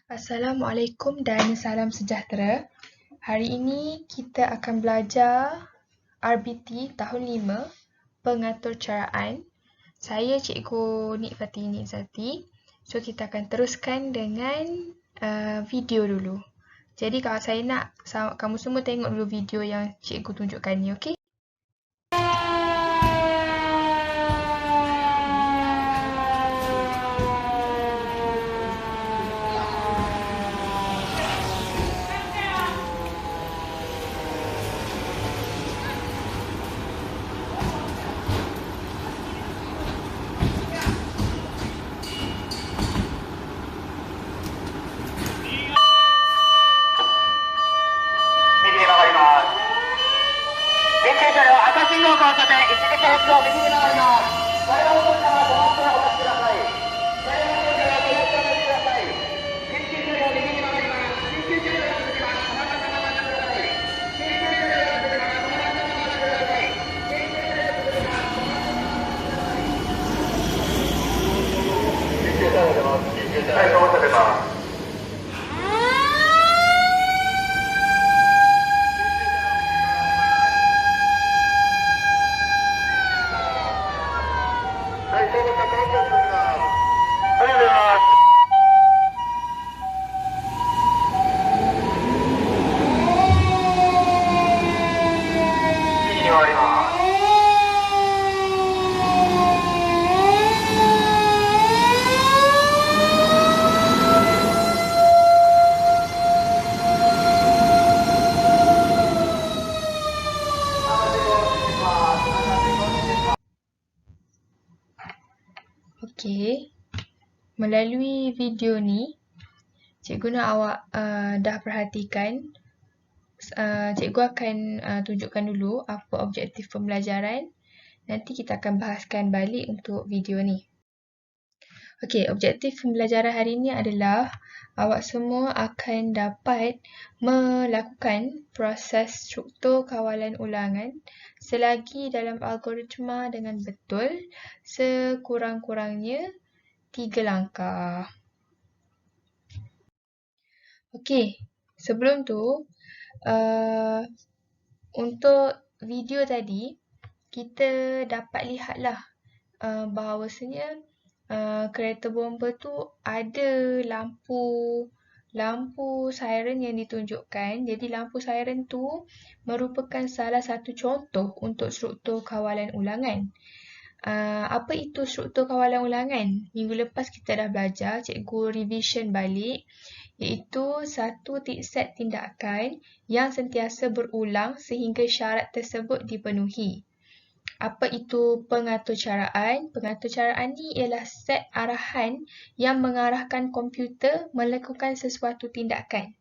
Assalamualaikum dan salam sejahtera. Hari ini kita akan belajar RBT tahun 5, pengaturcaraan. Saya Cikgu Nik Fatini Zati. So kita akan teruskan dengan video dulu. Jadi kalau saya nak kamu semua tengok dulu video yang Cikgu tunjukkan ni, okey? Okey, melalui video ni, cikgu nak awak dah perhatikan. Cikgu akan tunjukkan dulu apa objektif pembelajaran. Nanti kita akan bahaskan balik untuk video ni. Okey, objektif pembelajaran hari ini adalah awak semua akan dapat melakukan proses struktur kawalan ulangan selagi dalam algoritma dengan betul sekurang-kurangnya 3 langkah. Okey, sebelum tu untuk video tadi kita dapat lihatlah bahawasanya kereta bomba tu ada lampu siren yang ditunjukkan. Jadi lampu siren tu merupakan salah satu contoh untuk struktur kawalan ulangan. Apa itu struktur kawalan ulangan? Minggu lepas kita dah belajar, cikgu revision balik, iaitu satu set tindakan yang sentiasa berulang sehingga syarat tersebut dipenuhi. Apa itu pengaturcaraan? Pengaturcaraan ni ialah set arahan yang mengarahkan komputer melakukan sesuatu tindakan.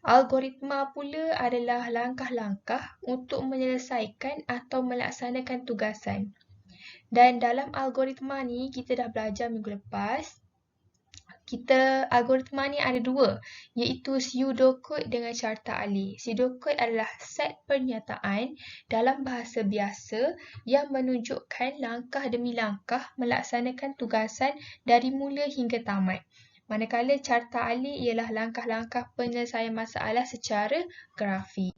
Algoritma pula adalah langkah-langkah untuk menyelesaikan atau melaksanakan tugasan. Dan dalam algoritma ni kita dah belajar minggu lepas. Algoritma ni ada dua, iaitu pseudocode dengan carta alih. Pseudocode adalah set pernyataan dalam bahasa biasa yang menunjukkan langkah demi langkah melaksanakan tugasan dari mula hingga tamat. Manakala carta alih ialah langkah-langkah penyelesaian masalah secara grafik.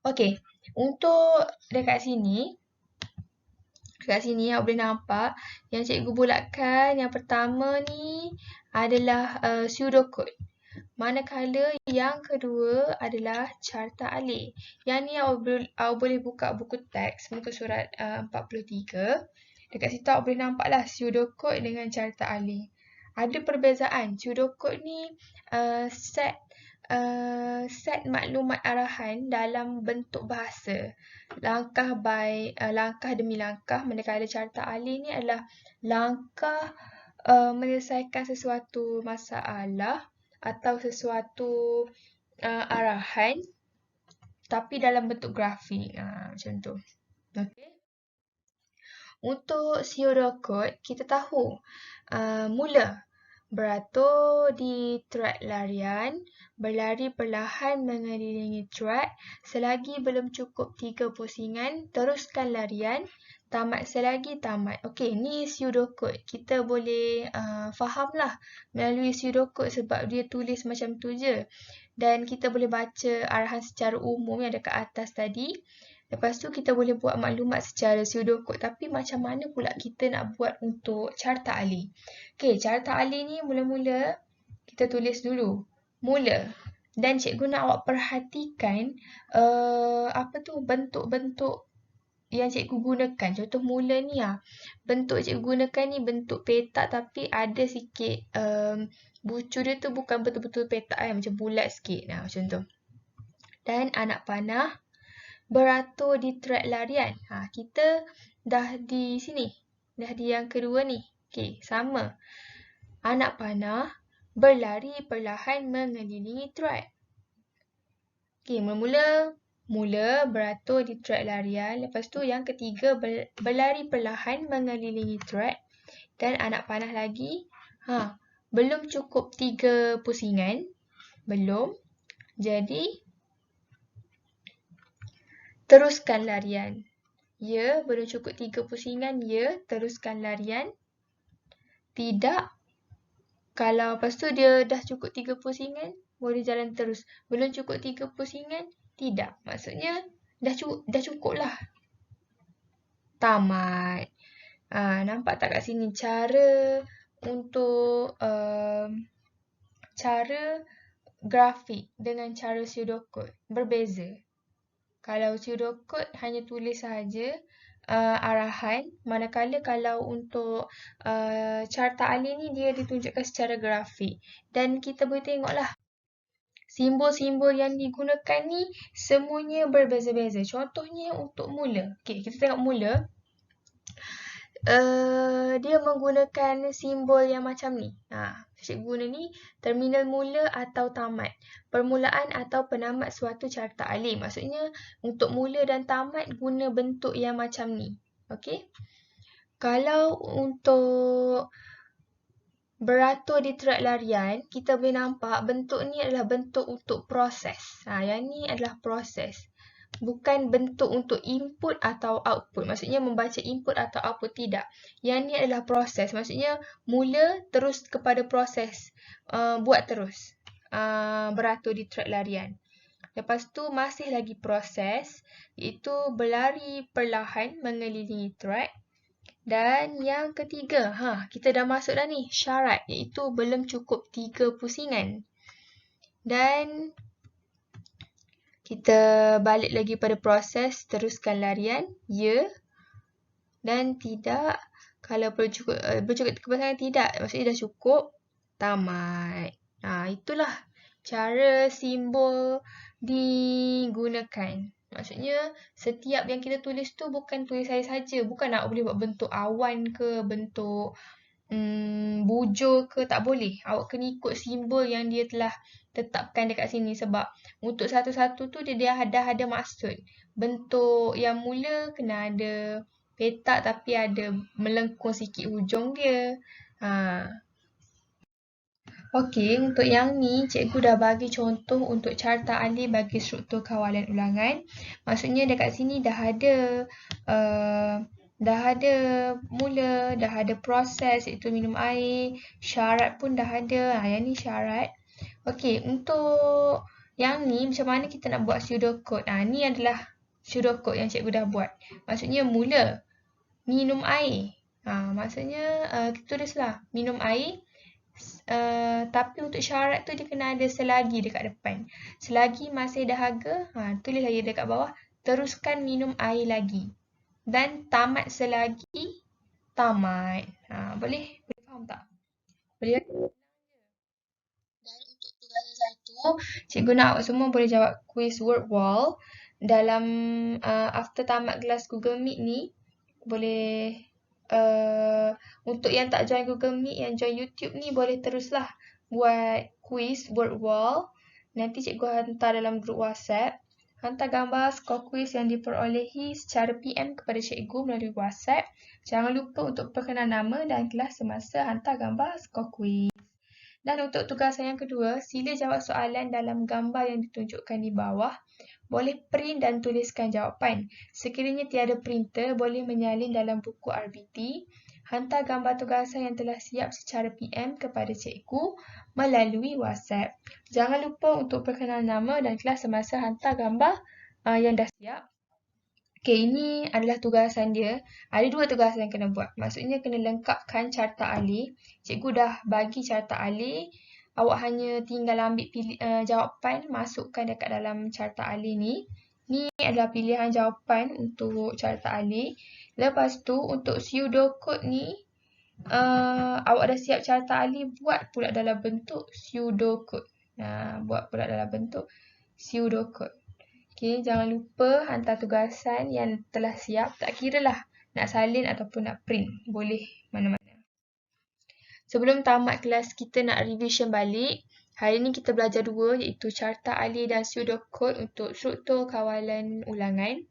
Okey, untuk dekat sini awak boleh nampak yang cikgu bulatkan yang pertama ni adalah pseudocode. Manakala yang kedua adalah carta alih. Yang ni awak boleh buka buku teks muka surat 43. Dekat situ awak boleh nampaklah pseudocode dengan carta alih. Ada perbezaan. Pseudocode ni set maklumat arahan dalam bentuk bahasa. Langkah demi langkah, manakala carta alih ni adalah langkah menyelesaikan sesuatu masalah atau sesuatu arahan tapi dalam bentuk grafik. Macam tu. Okay. Untuk pseudocode, kita tahu mula beratur di track larian, berlari perlahan mengelilingi track, selagi belum cukup 3 pusingan, teruskan larian, tamat selagi tamat. Okey, ni pseudocode. Kita boleh fahamlah melalui pseudocode sebab dia tulis macam tu je. Dan kita boleh baca arahan secara umum yang dekat atas tadi. Lepas tu kita boleh buat maklumat secara pseudocode. Tapi macam mana pula kita nak buat untuk carta alih? Okey, carta alih ni mula-mula kita tulis dulu. Mula. Dan cikgu nak awak perhatikan bentuk-bentuk yang cikgu gunakan. Contoh mula ni bentuk cikgu gunakan ni bentuk petak tapi ada sikit bucu dia tu bukan betul-betul petak macam bulat sikit. Macam tu. Dan anak panah beratur di trek larian. Kita dah di sini. Dah di yang kedua ni. Okey, sama. Anak panah berlari perlahan mengelilingi trek. Okey, mula beratur di trek larian. Lepas tu yang ketiga berlari perlahan mengelilingi trek. Dan anak panah lagi. Belum cukup 3 pusingan. Belum. Jadi teruskan larian. Ya, belum cukup 3 pusingan. Ya, teruskan larian. Tidak. Kalau lepas tu dia dah cukup 3 pusingan, boleh jalan terus. Belum cukup 3 pusingan, tidak. Maksudnya dah cukup lah. Tamat. Nampak tak kat sini cara untuk cara grafik dengan cara pseudocode berbeza. Kalau pseudocode hanya tulis sahaja arahan, manakala kalau untuk carta alih ni dia ditunjukkan secara grafik. Dan kita boleh tengoklah simbol-simbol yang digunakan ni semuanya berbeza-beza. Contohnya untuk mula. Okey, kita tengok mula. Dia menggunakan simbol yang macam ni. Cikgu guna ni terminal mula atau tamat. Permulaan atau penamat suatu carta alih. Maksudnya untuk mula dan tamat guna bentuk yang macam ni. Okey. Kalau untuk beratur di trek larian, kita boleh nampak bentuk ni adalah bentuk untuk proses. Yang ni adalah proses. Bukan bentuk untuk input atau output. Maksudnya membaca input atau output, tidak. Yang ni adalah proses. Maksudnya mula terus kepada proses. Buat terus. Beratur di trek larian. Lepas tu masih lagi proses. Iaitu berlari perlahan mengelilingi trek. Dan yang ketiga, kita dah masuk dah ni, syarat. Iaitu belum cukup 3 pusingan. Dan kita balik lagi pada proses, teruskan larian, ya. Dan tidak, kalau belum cukup 3 pusingan, tidak. Maksudnya dah cukup, tamat. Itulah cara simbol digunakan. Maksudnya setiap yang kita tulis tu bukan tulis saja. Bukan nak boleh buat bentuk awan ke, bentuk bujur ke, tak boleh. Awak kena ikut simbol yang dia telah tetapkan dekat sini sebab untuk satu-satu tu dia dah ada maksud. Bentuk yang mula kena ada petak tapi ada melengkung sikit hujung dia. Okey, untuk yang ni cikgu dah bagi contoh untuk carta alih bagi struktur kawalan ulangan. Maksudnya dekat sini dah ada mula, dah ada proses iaitu minum air, syarat pun dah ada. Yang ni syarat. Okey, untuk yang ni macam mana kita nak buat pseudocode? Ni adalah pseudocode yang cikgu dah buat. Maksudnya mula minum air. Maksudnya kita tulislah minum air. Tapi untuk syarat tu dia kena ada selagi dekat depan. Selagi masih dahaga, tulis lagi dekat bawah, teruskan minum air lagi. Dan tamat selagi tamat. Boleh faham tak? Boleh. Dan untuk tugasan satu, cikgu nak awak semua boleh jawab quiz word wall dalam after tamat kelas Google Meet ni. Boleh untuk yang tak join Google Meet, yang join YouTube ni boleh teruslah buat quiz word wall. Nanti cikgu hantar dalam grup WhatsApp. Hantar gambar skor quiz yang diperolehi secara PM kepada cikgu melalui WhatsApp. Jangan lupa untuk perkenal nama dan kelas semasa hantar gambar skor quiz. Dan untuk tugasan yang kedua, sila jawab soalan dalam gambar yang ditunjukkan di bawah. Boleh print dan tuliskan jawapan. Sekiranya tiada printer, boleh menyalin dalam buku RBT. Hantar gambar tugasan yang telah siap secara PM kepada cikgu melalui WhatsApp. Jangan lupa untuk perkenal nama dan kelas semasa hantar gambar yang dah siap. Okey, ini adalah tugasan dia. Ada 2 tugasan yang kena buat. Maksudnya kena lengkapkan carta alih. Cikgu dah bagi carta alih. Awak hanya tinggal ambil jawapan, masukkan dekat dalam carta alih ni. Ni adalah pilihan jawapan untuk carta alih. Lepas tu untuk pseudocode ni, awak dah siap carta alih, buat pula dalam bentuk pseudocode. Buat pula dalam bentuk pseudocode. Okay, jangan lupa hantar tugasan yang telah siap. Tak kira lah nak salin ataupun nak print. Boleh mana-mana. Sebelum tamat kelas, kita nak revision balik. Hari ni kita belajar 2 iaitu carta alih dan pseudocode untuk struktur kawalan ulangan.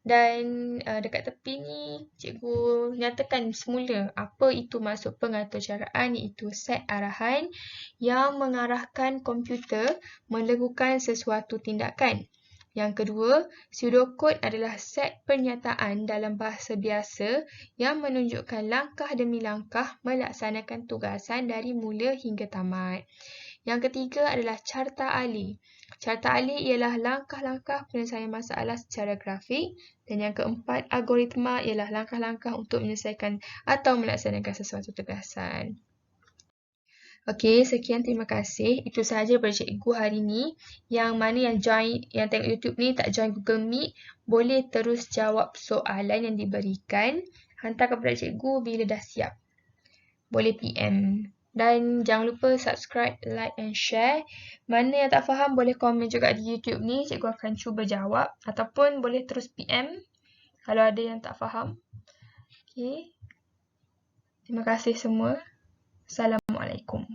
Dan dekat tepi ni, cikgu nyatakan semula apa itu maksud pengatur caraan, iaitu set arahan yang mengarahkan komputer melakukan sesuatu tindakan. Yang kedua, pseudocode adalah set pernyataan dalam bahasa biasa yang menunjukkan langkah demi langkah melaksanakan tugasan dari mula hingga tamat. Yang ketiga adalah carta alih. Carta alih ialah langkah-langkah penyelesaian masalah secara grafik. Dan yang keempat, algoritma ialah langkah-langkah untuk menyelesaikan atau melaksanakan sesuatu tugasan. Okey, sekian, terima kasih. Itu sahaja daripada cikgu hari ni. Yang mana yang tengok YouTube ni tak join Google Meet, boleh terus jawab soalan yang diberikan. Hantar kepada cikgu bila dah siap. Boleh PM. Dan jangan lupa subscribe, like and share. Mana yang tak faham boleh komen juga di YouTube ni. Cikgu akan cuba jawab. Ataupun boleh terus PM kalau ada yang tak faham. Okey. Terima kasih semua. Assalamualaikum.